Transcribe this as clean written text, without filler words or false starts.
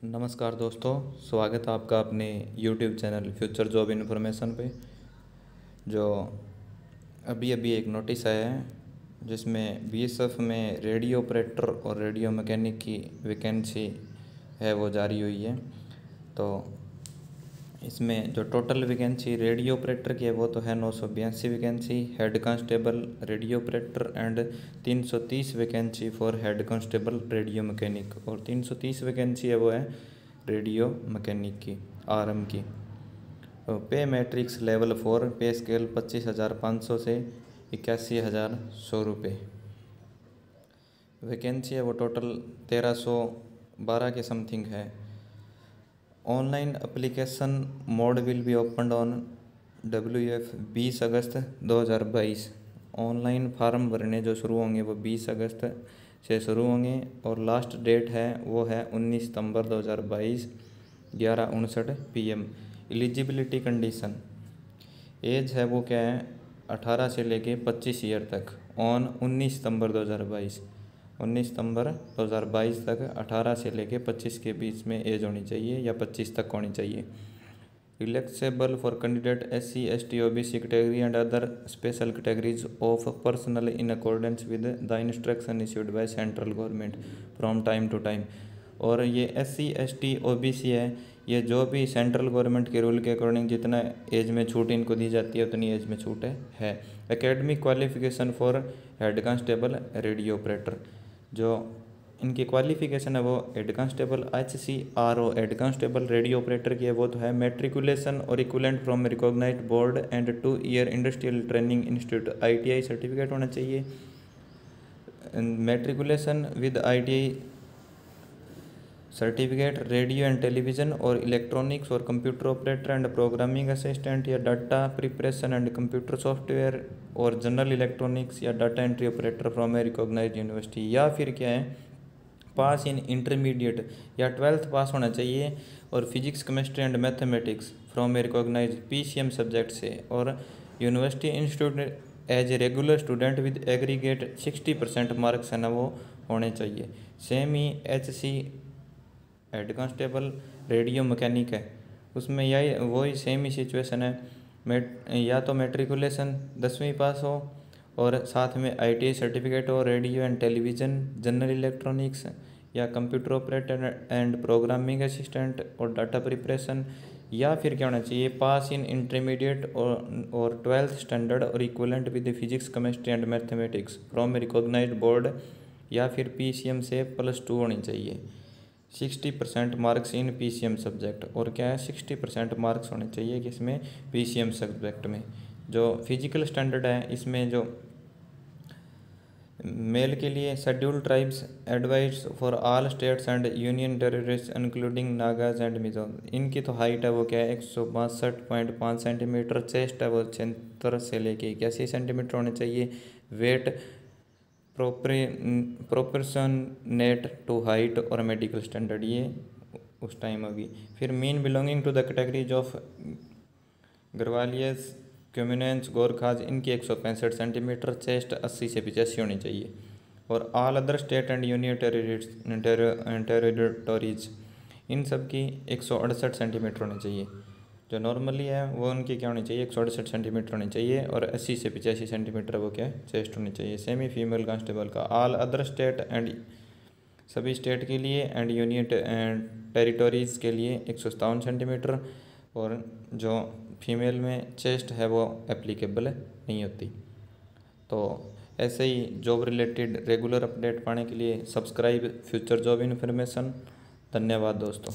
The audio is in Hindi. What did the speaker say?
नमस्कार दोस्तों, स्वागत है आपका अपने YouTube channel future job information पे। जो अभी अभी एक नोटिस आया है जिसमें BSF में रेडियो ऑपरेटर और रेडियो मैकेनिक की वैकेंसी है वो जारी हुई है। तो इसमें जो टोटल वैकेंसी रेडियो ऑपरेटर की है वो तो है 982 vacancy, head constable radio operator and 330 vacancy for head constable radio mechanic, और 330 वैकेंसी है वो है रेडियो मैकेनिक की RM की। पे मैट्रिक्स लेवल 4, पे स्केल 25,500 से 81,100 रुपये। वैकेंसी है वो टोटल 1312 के समथिंग है। Online application mode will be opened on WF 20 August 2022। Online form भरने जो शुरू होंगे वो 20 अगस्त से शुरू होंगे और लास्ट डेट है वो है 19 सितंबर 2022 11:59 PM। एलिजिबिलिटी कंडीशन एज है वो क्या है 18 से लेके 25 ईयर तक ऑन 19 सितंबर 2022। 19 सितंबर 2022 तक 18 से लेके 25 के बीच में एज होनी चाहिए या 25 तक होनी चाहिए। Eligible for candidate SC ST OBC category and other special categories of personal in accordance with the instruction issued by central government from time to time. और ये SC ST OBC है, ये जो भी सेंट्रल गवर्नमेंट के रूल के अकॉर्डिंग जितना एज में छूट इनको दी जाती है उतनी एज में छूट है। Academic qualification for head constable radio operator, जो इनकी क्वालिफिकेशन है वो head constable HCRO head constable radio operator की है वो तो है मैट्रिकुलेशन और equivalent from recognised board and 2 year industrial training institute ITI certificate होना चाहिए। Matriculation with ITI certificate radio and television और इलेक्ट्रॉनिक्स और computer operator and programming assistant या data preparation and computer software और जनरल इलेक्ट्रॉनिक्स या data entry operator from a recognised university, या फिर क्या है पास इन इंटरमीडिएट या 12th पास होना चाहिए और physics chemistry and mathematics from a recognised PCM subject से, और university institute as a regular student with aggregate 60% marks है ना वो होने चाहिए। सेम ही HC head constable radio mechanic है, उसमें यही वही सेम ही सिचुएशन है। या तो मैट्रिकुलेशन 10वीं पास हो और साथ में ITI सर्टिफिकेट हो radio and television general electronics या computer operator and programming assistant और डाटा प्रिपरेशन, या फिर क्या होना चाहिए पास इन इंटरमीडिएट और 12th स्टैंडर्ड और equivalent with physics chemistry and mathematics from a recognised board, या फिर PCM से +2 होनी चाहिए। 60% मार्क्स इन PCM सब्जेक्ट, और क्या है 60% मार्क्स होने चाहिए कि इसमें PCM सब्जेक्ट में। जो फिजिकल स्टैंडर्ड है इसमें जो मेल के लिए scheduled tribes advice for all states and union territories including Nagas and Mizoram, इनकी तो हाइट है वो क्या है 162.5 सेंटीमीटर, चेस्ट है वो 76 से लेके 81 सेंटीमीटर होने चाहिए। वेट प्रोपोर्शनेट टू हाइट और मेडिकल स्टैंडर्ड ये उस टाइम होगी। फिर men belonging to the categories of Garhwalis Kumaonis Gorkhas, इनकी 165 सेंटीमीटर, चेस्ट 80 से 85 होनी चाहिए। और all other state and union territories in सब की 168 सेंटीमीटर होनी चाहिए। जो नॉर्मली है वो उनकी क्या होनी चाहिए 168 सेंटीमीटर होनी चाहिए, और 80 से 85 सेंटीमीटर वो क्या है चेस्ट होनी चाहिए। सेमी फीमेल कांस्टेबल का ऑल अदर स्टेट एंड सभी स्टेट के लिए एंड यूनियन टेरिटरीज़ के लिए 157 सेंटीमीटर, और जो फीमेल में चेस्ट है वो एप्लीकेबल नहीं होती। तो ऐसे ही जॉब रिलेटेड रेगुलर अपडेट पाने के लिए सब्सक्राइब फ्यूचर जॉब इन्फॉर्मेशन। धन्यवाद दोस्तों।